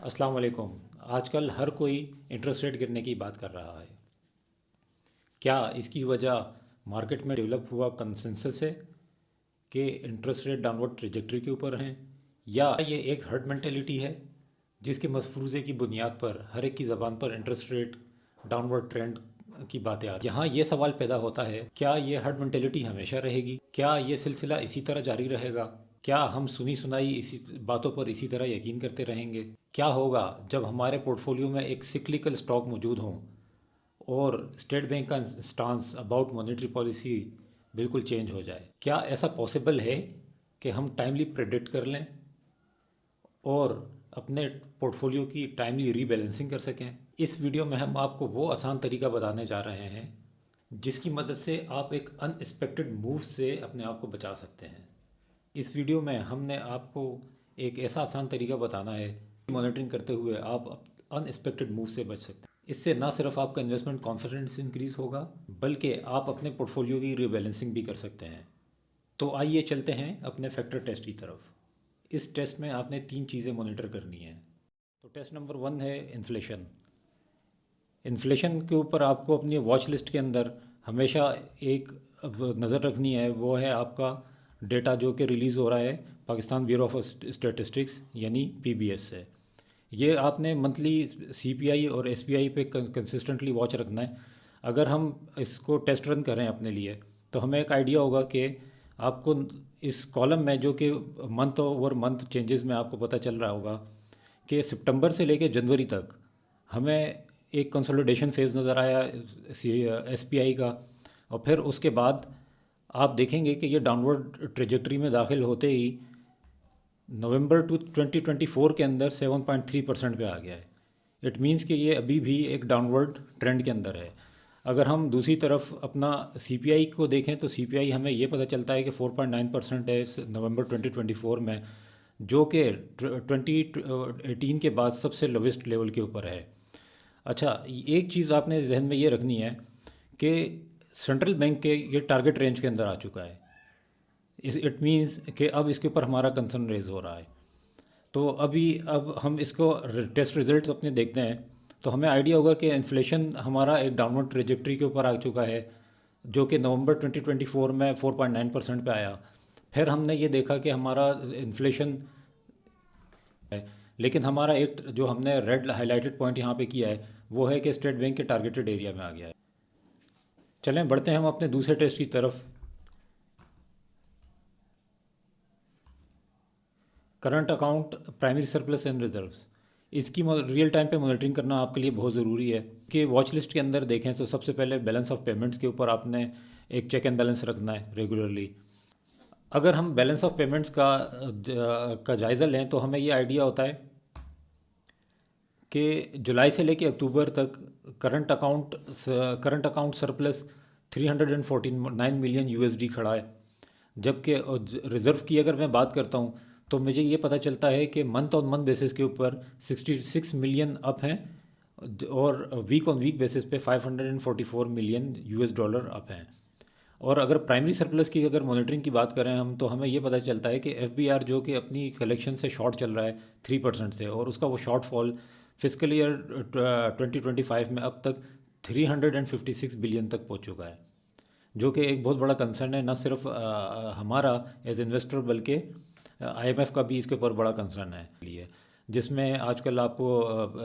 अस्सलाम वालेकुम। आजकल हर कोई इंटरेस्ट रेट गिरने की बात कर रहा है। क्या इसकी वजह मार्केट में डेवलप हुआ कंसेंसस है कि इंटरेस्ट रेट डाउनवर्ड ट्रेजेक्टरी के ऊपर हैं, या ये एक हर्ड मेंटेलिटी है जिसके मफरूज़े की बुनियाद पर हर एक की ज़बान पर इंटरेस्ट रेट डाउनवर्ड ट्रेंड की बातें आ रही। यहाँ ये सवाल पैदा होता है, क्या ये हर्ड मेंटेलिटी हमेशा रहेगी? क्या ये सिलसिला इसी तरह जारी रहेगा? क्या हम सुनी सुनाई इसी बातों पर इसी तरह यकीन करते रहेंगे? क्या होगा जब हमारे पोर्टफोलियो में एक सिक्लिकल स्टॉक मौजूद हों और स्टेट बैंक का स्टांस अबाउट मॉनेटरी पॉलिसी बिल्कुल चेंज हो जाए? क्या ऐसा पॉसिबल है कि हम टाइमली प्रेडिक्ट कर लें और अपने पोर्टफोलियो की टाइमली रीबैलेंसिंग कर सकें? इस वीडियो में हम आपको वो आसान तरीका बताने जा रहे हैं जिसकी मदद से आप एक अनएक्सपेक्टेड मूव से अपने आप को बचा सकते हैं। इस वीडियो में हमने आपको एक ऐसा आसान तरीका बताना है, मॉनिटरिंग करते हुए आप अनएक्सपेक्टेड मूव से बच सकते हैं। इससे ना सिर्फ आपका इन्वेस्टमेंट कॉन्फिडेंस इंक्रीज़ होगा, बल्कि आप अपने पोर्टफोलियो की रीबैलेंसिंग भी कर सकते हैं। तो आइए चलते हैं अपने फैक्टर टेस्ट की तरफ। इस टेस्ट में आपने 3 चीज़ें मॉनिटर करनी है। तो टेस्ट नंबर 1 है इन्फ्लेशन। इन्फ्लेशन के ऊपर आपको अपनी वॉच लिस्ट के अंदर हमेशा एक नज़र रखनी है, वो है आपका डेटा जो कि रिलीज़ हो रहा है पाकिस्तान ब्यूरो ऑफ स्टैटिस्टिक्स यानी पीबीएस से। ये आपने मंथली सीपीआई और एसपीआई पे कंसिस्टेंटली वॉच रखना है। अगर हम इसको टेस्ट रन करें अपने लिए तो हमें एक आइडिया होगा कि आपको इस कॉलम में जो कि मंथ ओवर मंथ चेंजेस में आपको पता चल रहा होगा कि सितंबर से लेकर जनवरी तक हमें एक कंसोलिडेशन फेज़ नज़र आया एसपीआई का, और फिर उसके बाद आप देखेंगे कि ये डाउनवर्ड ट्रेजेक्टरी में दाखिल होते ही नवंबर 2024 के अंदर 7.3% पे आ गया है। इट मींस कि ये अभी भी एक डाउनवर्ड ट्रेंड के अंदर है। अगर हम दूसरी तरफ अपना सीपीआई को देखें तो सीपीआई हमें ये पता चलता है कि 4.9% है नवंबर 2024 में, जो कि 2018 के बाद सबसे लोवेस्ट लेवल के ऊपर है। अच्छा, एक चीज़ आपने जहन में ये रखनी है कि सेंट्रल बैंक के ये टारगेट रेंज के अंदर आ चुका है। इट मीन्स कि अब इसके ऊपर हमारा कंसर्न रेज हो रहा है। तो अब हम इसको टेस्ट रिजल्ट्स अपने देखते हैं तो हमें आइडिया होगा कि इन्फ्लेशन हमारा एक डाउनवर्ड ट्रेजेक्टरी के ऊपर आ चुका है, जो कि नवंबर 2024 में 4.9% पे आया। फिर हमने ये देखा कि हमारा इन्फ्लेशन है, लेकिन हमारा एक जो हमने रेड हाईलाइटेड पॉइंट यहाँ पे किया है वो है कि स्टेट बैंक के टारगेटेड एरिया में आ गया है। चलें बढ़ते हैं हम अपने दूसरे टेस्ट की तरफ। Current account, primary surplus and reserves. इसकी रियल टाइम पे मॉनिटरिंग करना आपके लिए बहुत ज़रूरी है कि वॉच लिस्ट के अंदर देखें तो सबसे पहले बैलेंस ऑफ पेमेंट्स के ऊपर आपने एक चेक एंड बैलेंस रखना है रेगुलरली। अगर हम बैलेंस ऑफ पेमेंट्स का जायज़ा लें तो हमें ये आइडिया होता है कि जुलाई से लेकर अक्टूबर तक current account surplus 349 million USD खड़ा है, जबकि रिज़र्व की अगर मैं बात करता हूँ तो मुझे ये पता चलता है कि मंथ ऑन मंथ बेसिस के ऊपर 66 मिलियन अप हैं और वीक ऑन वीक बेसिस पे 544 मिलियन यूएस डॉलर अप हैं। और अगर प्राइमरी सरप्लस की अगर मॉनिटरिंग की बात करें हम तो हमें ये पता चलता है कि एफबीआर जो कि अपनी कलेक्शन से शॉर्ट चल रहा है 3% से, और उसका वो शॉर्टफॉल फिजिकल ईयर 2025 में अब तक 356 बिलियन तक पहुंच चुका है, जो कि एक बहुत बड़ा कंसर्न है, ना सिर्फ हमारा एज इन्वेस्टर बल्कि आईएमएफ का भी इसके ऊपर बड़ा कंसर्न है लिए, जिसमें आजकल आपको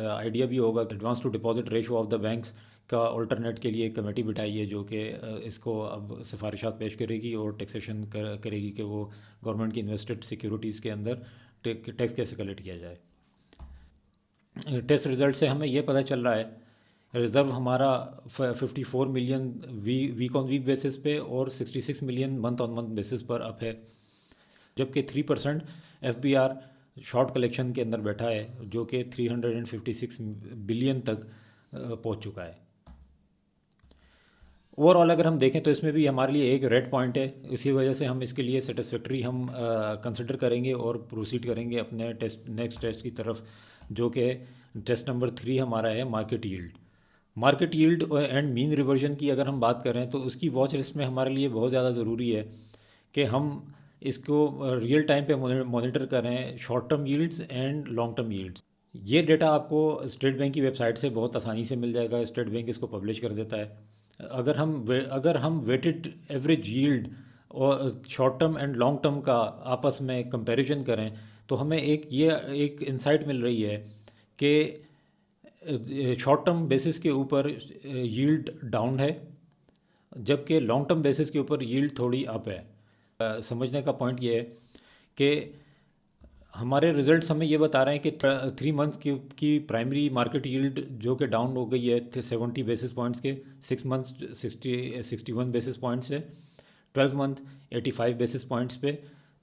आइडिया भी होगा कि advance to deposit ratio of the banks का अल्टरनेट के लिए एक कमेटी बिठाई है जो कि इसको अब सिफारिशात पेश करेगी और टैक्सेशन करेगी कि वो गवर्नमेंट की इन्वेस्टेड सिक्योरिटीज़ के अंदर टैक्स कैसे कलेक्ट किया जाए। टेस्ट रिज़ल्ट से हमें ये पता चल रहा है रिज़र्व हमारा 54 million week on week basis पे और 66 million month on month basis पर अप है, जबकि 3% एफबीआर शॉर्ट कलेक्शन के अंदर बैठा है जो कि 356 बिलियन तक पहुंच चुका है। ओवरऑल अगर हम देखें तो इसमें भी हमारे लिए एक रेड पॉइंट है, इसी वजह से हम इसके लिए सेटिस्फैक्ट्री हम कंसिडर करेंगे और प्रोसीड करेंगे अपने नेक्स्ट टेस्ट की तरफ, जो कि टेस्ट नंबर 3 हमारा है market yield. Market yield and mean reversion की अगर हम बात करें तो उसकी वॉच लिस्ट में हमारे लिए बहुत ज़्यादा ज़रूरी है कि हम इसको रियल टाइम पे मॉनिटर करें short term yields and long term yields. ये डेटा आपको स्टेट बैंक की वेबसाइट से बहुत आसानी से मिल जाएगा। स्टेट बैंक इसको पब्लिश कर देता है। अगर हम वेटेड एवरेज यील्ड और short term and long term का आपस में कंपैरिजन करें तो हमें एक इंसाइट मिल रही है कि शॉर्ट टर्म बेसिस के ऊपर यील्ड डाउन है, जबकि लॉन्ग टर्म बेसिस के ऊपर यील्ड थोड़ी अप है। समझने का पॉइंट ये है कि हमारे रिजल्ट्स हमें ये बता रहे हैं कि 3 मंथ्स की प्राइमरी मार्केट यील्ड जो कि डाउन हो गई है 70 बेसिस पॉइंट्स के, 6 मंथ्स 61 बेसिस पॉइंट्स है, 12 मंथ 85 बेसिस पॉइंट्स पे,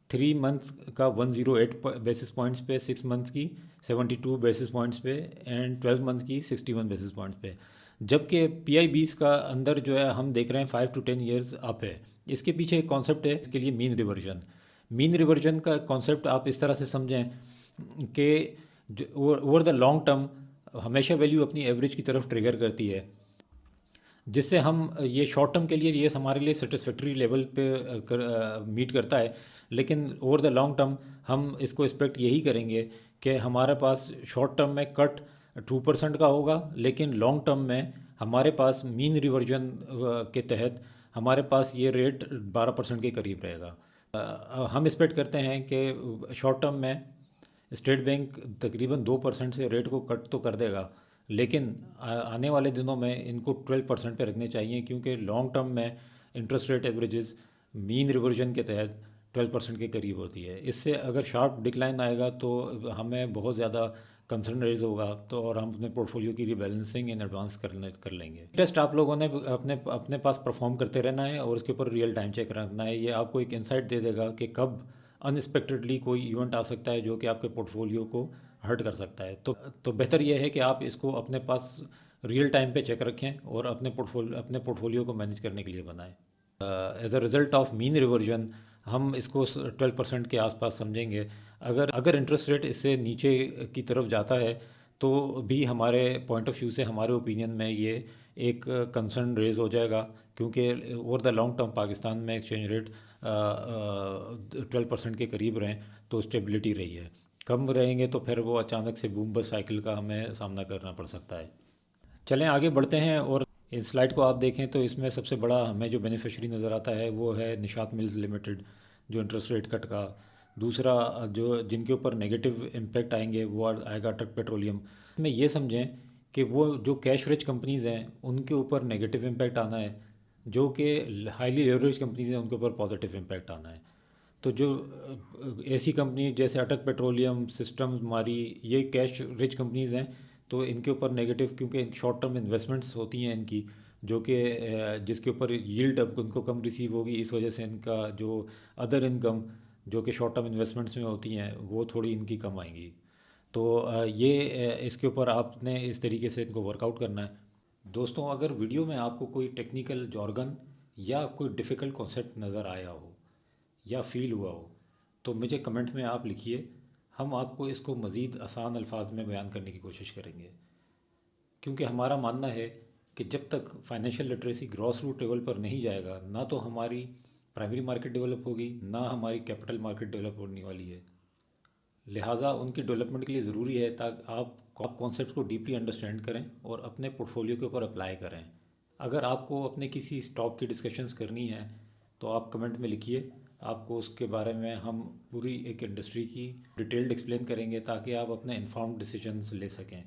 3 मंथ्स का 108 बेसिस पॉइंट्स पे, 6 मंथ्स की 72 बेसिस पॉइंट्स पे एंड 12 मंथ की 61 बेसिस पॉइंट्स पे। जबकि PI 20 का अंदर जो है हम देख रहे हैं 5 to 10 ईयर्स अप है। इसके पीछे एक कॉन्सेप्ट है, इसके लिए मीन रिवर्जन का कॉन्सेप्ट आप इस तरह से समझें कि ओवर द लॉन्ग टर्म हमेशा वैल्यू अपनी एवरेज की तरफ ट्रिगर करती है, जिससे हम ये शॉर्ट टर्म के लिए ये हमारे लिए सेटिस्फैक्ट्री लेवल पे मीट करता है। लेकिन ओवर द लॉन्ग टर्म हम इसको एक्सपेक्ट यही करेंगे कि हमारे पास शॉर्ट टर्म में कट 2% का होगा, लेकिन लॉन्ग टर्म में हमारे पास मीन रिवर्जन के तहत हमारे पास ये रेट 12% के करीब रहेगा। हम एक्सपेक्ट करते हैं कि शॉर्ट टर्म में स्टेट बैंक तकरीबन 2% से रेट को कट तो कर देगा, लेकिन आने वाले दिनों में इनको 12% पे रखने चाहिए, क्योंकि लॉन्ग टर्म में interest rate averages mean reversion के तहत 12% के करीब होती है। इससे अगर शार्प डिक्लाइन आएगा तो हमें बहुत ज़्यादा कंसर्न रेज होगा, तो और हम अपने पोर्टफोलियो की रीबैलेंसिंग इन एडवांस कर लेंगे। टेस्ट आप लोगों ने अपने अपने पास परफॉर्म करते रहना है और उसके ऊपर रियल टाइम चेक रखना है। ये आपको एक इंसाइट दे देगा कि कब अनएक्सपेक्टेडली कोई इवेंट आ सकता है जो कि आपके पोर्टफोलियो को हर्ट कर सकता है। तो बेहतर यह है कि आप इसको अपने पास रियल टाइम पे चेक रखें और अपने पोर्टफोलियो को मैनेज करने के लिए बनाएं। As a result of mean reversion हम इसको 12% के आसपास समझेंगे। अगर अगर इंटरेस्ट रेट इससे नीचे की तरफ जाता है तो भी हमारे पॉइंट ऑफ व्यू से, हमारे ओपिनियन में ये एक कंसर्न रेज हो जाएगा, क्योंकि over the long term Pakistan में एक्सचेंज रेट 12% के करीब रहें तो स्टेबिलिटी रही है। कम रहेंगे तो फिर वो अचानक से बूम बस्ट साइकिल का हमें सामना करना पड़ सकता है। चलें आगे बढ़ते हैं और इस स्लाइड को आप देखें तो इसमें सबसे बड़ा हमें जो बेनिफिशियरी नज़र आता है वो है निशात मिल्स लिमिटेड, जो इंटरेस्ट रेट कट का। दूसरा जो जिनके ऊपर नेगेटिव इम्पैक्ट आएंगे वो आएगा अटक पेट्रोलियम। में ये समझें कि वो जो कैश रिच कंपनीज़ हैं उनके ऊपर नेगेटिव इम्पैक्ट आना है, जो कि हाईली लेवरेज कंपनीज़ हैं उनके ऊपर पॉजिटिव इम्पैक्ट आना है। तो जो ऐसी कंपनीज जैसे अटक पेट्रोलियम, सिस्टम्स, मारी, ये कैश रिच कंपनीज़ हैं, तो इनके ऊपर नेगेटिव, क्योंकि शॉर्ट टर्म इन्वेस्टमेंट्स होती हैं इनकी, जो कि जिसके ऊपर यील्ड अब उनको कम रिसीव होगी, इस वजह से इनका जो अदर इनकम जो कि शॉर्ट टर्म इन्वेस्टमेंट्स में होती हैं वो थोड़ी इनकी कम आएंगी। तो इसके ऊपर आपने इस तरीके से इनको वर्कआउट करना है। दोस्तों, अगर वीडियो में आपको कोई टेक्निकल जॉर्गन या कोई डिफ़िकल्ट कॉन्सेप्ट नज़र आया हो या फ़ील हुआ हो तो मुझे कमेंट में आप लिखिए। हम आपको इसको मज़ीद आसान अल्फाज में बयान करने की कोशिश करेंगे, क्योंकि हमारा मानना है कि जब तक financial literacy grass root level पर नहीं जाएगा, ना तो हमारी प्राइमरी मार्केट डेवलप होगी, ना हमारी कैपिटल मार्केट डेवलप होने वाली है। लिहाजा उनकी डेवलपमेंट के लिए ज़रूरी है ताकि आप कॉन्सेप्ट को डीपली अंडरस्टैंड करें और अपने पोर्टफोलियो के ऊपर अप्लाई करें। अगर आपको अपने किसी स्टॉक की डिस्कशंस करनी है तो आप कमेंट में लिखिए, आपको उसके बारे में हम पूरी एक इंडस्ट्री की डिटेल्ड एक्सप्लेन करेंगे ताकि आप अपने इन्फॉर्म्ड डिसीजंस ले सकें।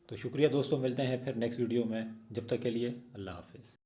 तो शुक्रिया दोस्तों, मिलते हैं फिर नेक्स्ट वीडियो में। जब तक के लिए अल्लाह हाफिज़।